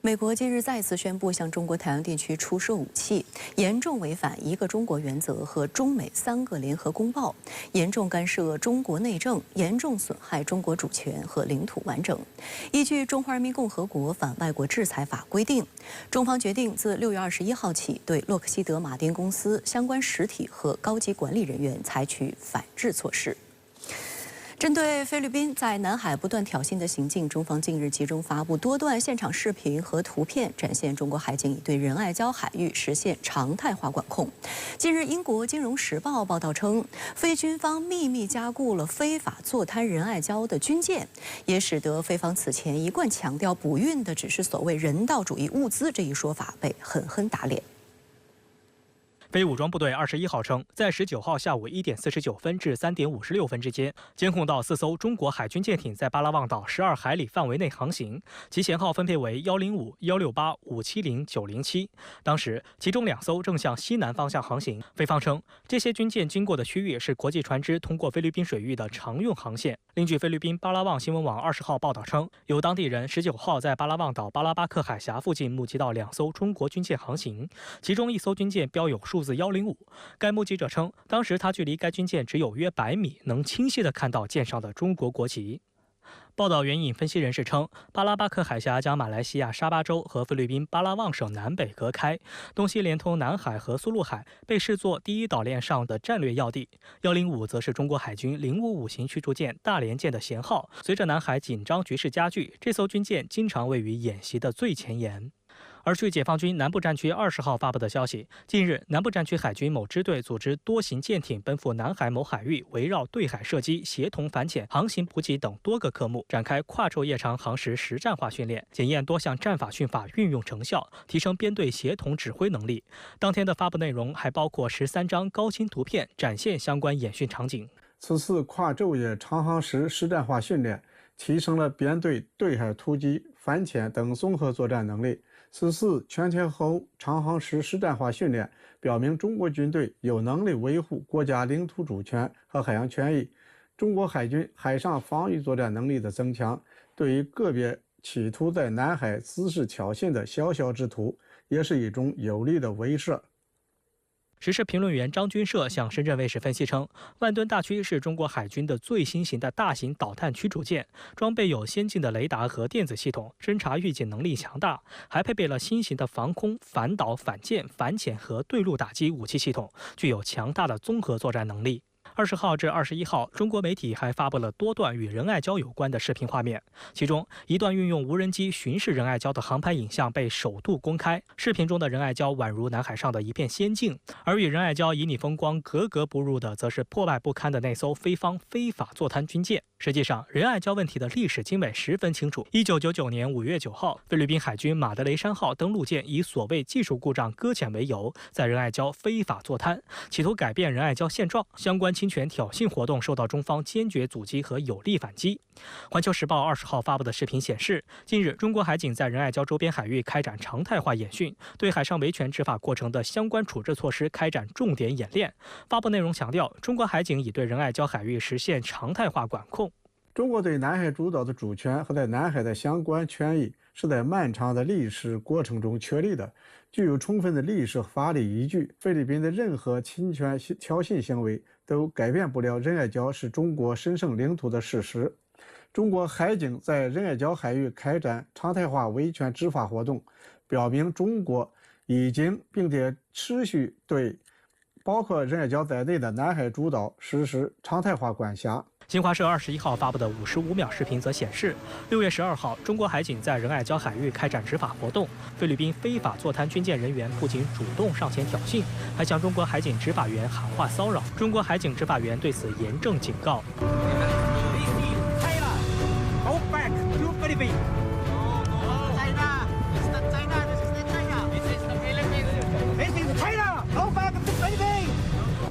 美国近日再次宣布向中国台湾地区出售武器，严重违反一个中国原则和中美3个联合公报，严重干涉中国内政，严重损害中国主权和领土完整。依据《中华人民共和国反外国制裁法》规定，中方决定自6月21号起，对洛克希德马丁公司相关实体和高级管理人员采取反制措施。 针对菲律宾在南海不断挑衅的行径，中方近日集中发布多段现场视频和图片，展现中国海警已对仁爱礁海域实现常态化管控。近日，英国《金融时报》报道称，菲军方秘密加固了非法坐滩仁爱礁的军舰，也使得菲方此前一贯强调补运的只是所谓人道主义物资这一说法被狠狠打脸。 非武装部队21号称，在19号下午1点49分至3点56分之间，监控到4艘中国海军舰艇在巴拉望岛12海里范围内航行，其舷号分别为105、168、570、907。当时，其中2艘正向西南方向航行。菲方称，这些军舰经过的区域是国际船只通过菲律宾水域的常用航线。另据菲律宾巴拉望新闻网20号报道称，有当地人19号在巴拉望岛巴拉巴克海峡附近目击到2艘中国军舰航行，其中1艘军舰标有数字105。该目击者称，当时他距离该军舰只有约100米，能清晰地看到舰上的中国国旗。 报道援引分析人士称，巴拉巴克海峡将马来西亚沙巴州和菲律宾巴拉望省南北隔开，东西连通南海和苏禄海，被视作第一岛链上的战略要地。105则是中国海军055型驱逐舰大连舰的舷号。随着南海紧张局势加剧，这艘军舰经常位于演习的最前沿。 而据解放军南部战区20号发布的消息，近日南部战区海军某支队组织多型舰艇奔赴南海某海域，围绕对海射击、协同反潜、航行补给等多个科目，展开跨昼夜长航时实战化训练，检验多项战法训法运用成效，提升编队协同指挥能力。当天的发布内容还包括13张高清图片，展现相关演训场景。此次跨昼夜长航时实战化训练，提升了编队对海突击、反潜等综合作战能力。 此次前后长航时实战化训练，表明中国军队有能力维护国家领土主权和海洋权益。中国海军海上防御作战能力的增强，对于个别企图在南海滋事挑衅的小小之徒，也是一种有力的威慑。 时事评论员张军社向深圳卫视分析称，万吨大驱是中国海军的最新型的大型导弹驱逐舰，装备有先进的雷达和电子系统，侦察预警能力强大，还配备了新型的防空、反导、反舰、反潜和对陆打击武器系统，具有强大的综合作战能力。 20号至21号，中国媒体还发布了多段与仁爱礁有关的视频画面，其中一段运用无人机巡视仁爱礁的航拍影像被首度公开。视频中的仁爱礁宛如南海上的一片仙境，而与仁爱礁旖旎风光格格不入的，则是破败不堪的那艘菲方非法坐滩军舰。实际上，仁爱礁问题的历史经纬十分清楚。1999年5月9号，菲律宾海军马德雷山号登陆舰以所谓技术故障搁浅为由，在仁爱礁非法坐滩，企图改变仁爱礁现状。相关侵权挑衅活动受到中方坚决阻击和有力反击。环球时报20号发布的视频显示，近日中国海警在仁爱礁周边海域开展常态化演训，对海上维权执法过程的相关处置措施开展重点演练。发布内容强调，中国海警已对仁爱礁海域实现常态化管控。中国对南海诸岛的主权和在南海的相关权益，是在漫长的历史过程中确立的，具有充分的历史和法理依据。菲律宾的任何侵权挑衅行为都改变不了仁爱礁是中国神圣领土的事实。中国海警在仁爱礁海域开展常态化维权执法活动，表明中国已经并且持续对包括仁爱礁在内的南海诸岛实施常态化管辖。新华社21号发布的55秒视频则显示，6月12号，中国海警在仁爱礁海域开展执法活动，菲律宾非法坐滩军舰人员不仅主动上前挑衅，还向中国海警执法员喊话骚扰。中国海警执法员对此严正警告。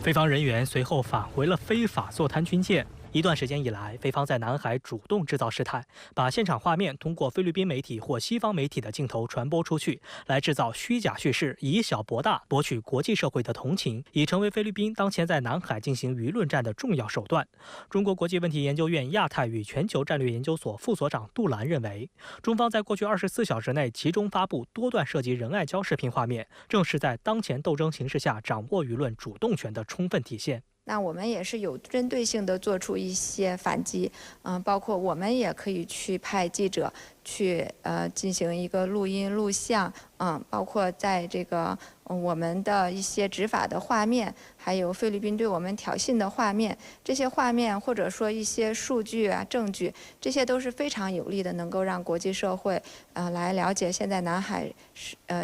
菲方人员随后返回了非法坐滩军舰。一段时间以来，菲方在南海主动制造事态，把现场画面通过菲律宾媒体或西方媒体的镜头传播出去，来制造虚假叙事，以小博大，博取国际社会的同情，已成为菲律宾当前在南海进行舆论战的重要手段。中国国际问题研究院亚太与全球战略研究所副所长杜兰认为，中方在过去24小时内集中发布多段涉及仁爱礁视频画面，正是在当前斗争形势下掌握舆论主动权的充分体现。那我们也是有针对性的做出一些反击，包括我们也可以去派记者去进行一个录音录像，包括在这个我们的一些执法的画面，还有菲律宾对我们挑衅的画面，这些画面或者说一些数据啊证据，这些都是非常有利的，能够让国际社会来了解现在南海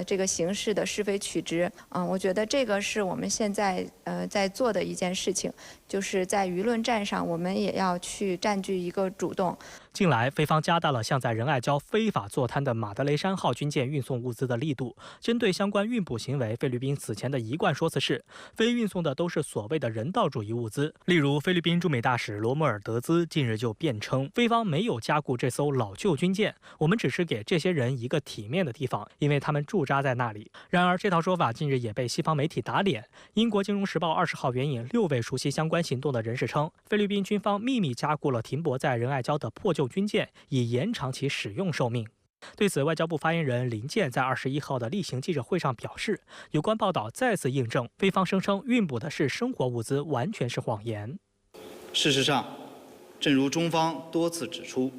这个形势的是非曲直。我觉得这个是我们现在在做的一件事情，就是在舆论战上，我们也要去占据一个主动。近来，菲方加大了向在仁爱礁非法坐滩的马德雷山号军舰运送物资的力度。针对相关运补行为，菲律宾此前的一贯说辞是，非运送的都是所谓的人道主义物资。例如，菲律宾驻美大使罗摩尔德兹近日就辩称，菲方没有加固这艘老旧军舰，我们只是给这些人一个体面的地方，因为他们驻扎在那里。然而，这套说法近日也被西方媒体打脸。英国《金融时报》20号援引6位熟悉相关行动的人士称，菲律宾军方秘密加固了停泊在仁爱礁的破旧军舰，以延长其使用寿命。对此，外交部发言人林健在21号的例行记者会上表示，有关报道再次印证菲方声称运补的是生活物资完全是谎言。事实上，正如中方多次指出，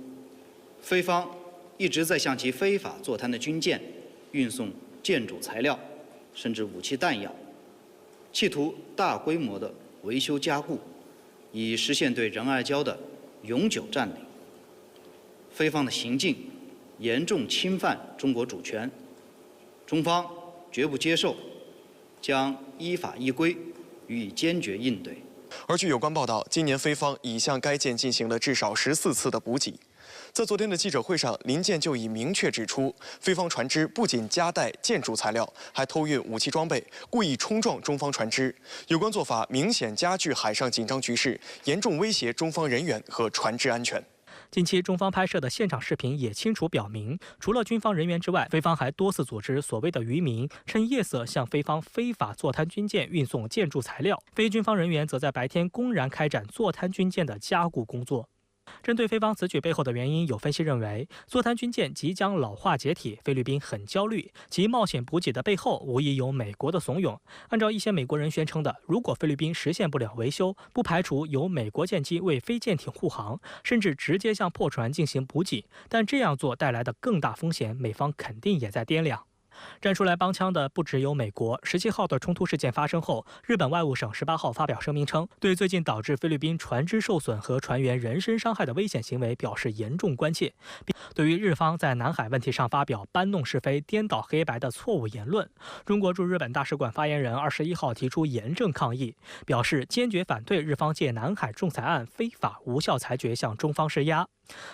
菲方一直在向其非法坐滩的军舰运送建筑材料，甚至武器弹药，企图大规模的维修加固，以实现对仁爱礁的永久占领。菲方的行径严重侵犯中国主权，中方绝不接受，将依法依规予以坚决应对。而据有关报道，今年菲方已向该舰进行了至少14次的补给。在昨天的记者会上，林健就已明确指出，菲方船只不仅夹带建筑材料，还偷运武器装备，故意冲撞中方船只。有关做法明显加剧海上紧张局势，严重威胁中方人员和船只安全。近期中方拍摄的现场视频也清楚表明，除了军方人员之外，菲方还多次组织所谓的渔民趁夜色向菲方非法坐滩军舰运送建筑材料，非军方人员则在白天公然开展坐滩军舰的加固工作。针对菲方此举背后的原因，有分析认为，坐滩军舰即将老化解体，菲律宾很焦虑，其冒险补给的背后无疑有美国的怂恿。按照一些美国人宣称的，如果菲律宾实现不了维修，不排除由美国舰机为非舰艇护航，甚至直接向破船进行补给。但这样做带来的更大风险，美方肯定也在掂量。站出来帮腔的不只有美国。17号的冲突事件发生后，日本外务省18号发表声明称，对最近导致菲律宾船只受损和船员人身伤害的危险行为表示严重关切，并对于日方在南海问题上发表搬弄是非、颠倒黑白的错误言论，中国驻日本大使馆发言人21号提出严正抗议，表示坚决反对日方借南海仲裁案非法无效裁决向中方施压。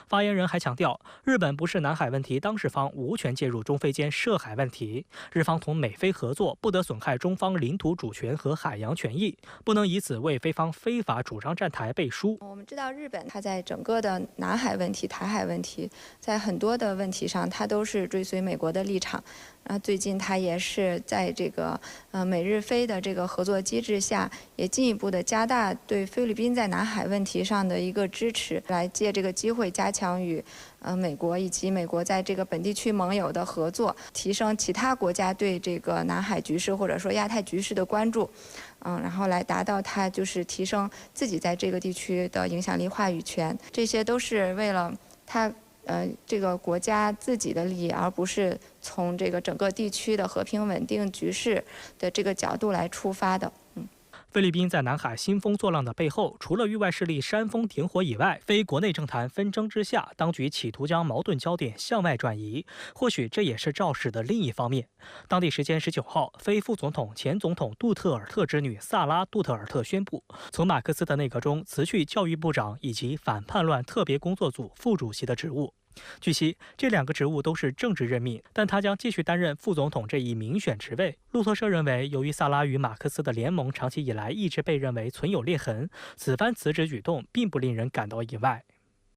发言人还强调，日本不是南海问题当事方，无权介入中菲间涉海问题。日方同美菲合作，不得损害中方领土主权和海洋权益，不能以此为菲方非法主张站台背书。我们知道，日本它在整个的南海问题、台海问题，在很多的问题上，它都是追随美国的立场。最近它也是在这个美日菲的这个合作机制下，也进一步的加大对菲律宾在南海问题上的一个支持，来借这个机会加强与美国以及美国在这个本地区盟友的合作，提升其他国家对这个南海局势或者说亚太局势的关注，然后来达到它就是提升自己在这个地区的影响力、话语权，这些都是为了它这个国家自己的利益，而不是从这个整个地区的和平稳定局势的这个角度来出发的。菲律宾在南海兴风作浪的背后，除了域外势力煽风点火以外，非国内政坛纷争之下，当局企图将矛盾焦点向外转移，或许这也是肇事的另一方面。当地时间19号，非副总统前总统杜特尔特之女萨拉·杜特尔特宣布，从马克思的内阁中辞去教育部长以及反叛乱特别工作组副主席的职务。据悉，这2个职务都是政治任命，但他将继续担任副总统这一民选职位。路透社认为，由于萨拉与马克思的联盟长期以来一直被认为存有裂痕，此番辞职举动并不令人感到意外。